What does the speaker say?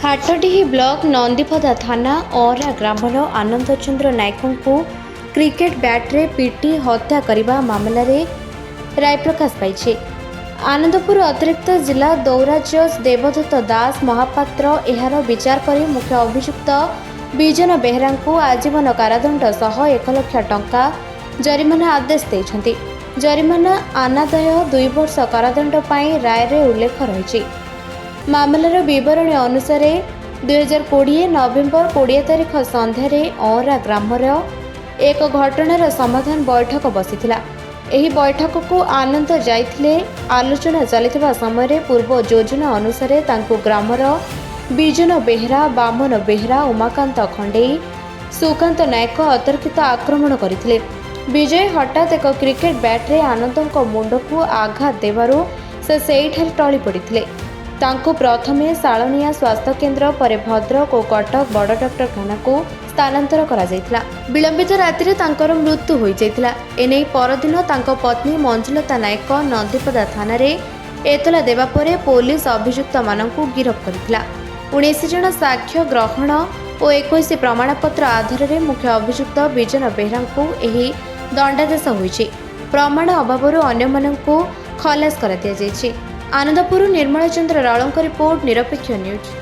हाटडीही block नंदीपदा थाना और grammar आनंद चंद्र नायक को क्रिकेट बैट्रे पिटी हत्या करने मामलें राय प्रकाश पाई। आनंदपुर अतिरिक्त जिला दौरा जज देवदत्त दास महापात्र एहार विचार कर मुख्य अभियुक्त बिजन बेहरा को आजीवन कारादंड सह 1 लाख टंका जरिमाना आदेश देते। जरिमाना अनादाय 2 वर्ष कारादंड पाई राय रे उल्लेख रही। मामलार विवरणी अनुसार 2020 नवेम्बर 20 तारिख संध्यार औरा ग्रामर एक घटनार समाधान बैठक बसीथिला। एही बैठक को आनंद जाइथिले। आलोचना चलिथिबा समय पूर्व योजना अनुसार तांको ग्रामर बिजन बेहरा, बामन बेहरा, उमाकांत खंडेई, सुकांत नायक अतर्कित आक्रमण करथिले। विजय हठात एक क्रिकेट बैट्रे आनंदों मुंड को आघात देवारू से सेठारे टली पड़िथिले। तांको प्रथमे सालनिया स्वास्थ्य केन्द्र पर भद्रक और कटक बड़ डाक्तरखाना को स्थानांतर करा जायतिला। विलंबित राति तांकर मृत्यु हो जायतिला। एने परदिन तांको पत्नी मंजुलता नायक नंदीपदा थाना रे एतला देवा परे पुलिस अभियुक्त मानकु गिरफ्त करथिला। 19 जन साक्ष्य ग्रहण और 21 प्रमाणपत्र आधार रे मुख्य अभियुक्त बिजन बेहरा को एही दंडादेश होईछि। प्रमाण अभाव अन्य मानकु खलास करा दिया जायछि। आनंदपुर निर्मल चंद्र रावल रिपोर्ट, निरपेक्ष न्यूज।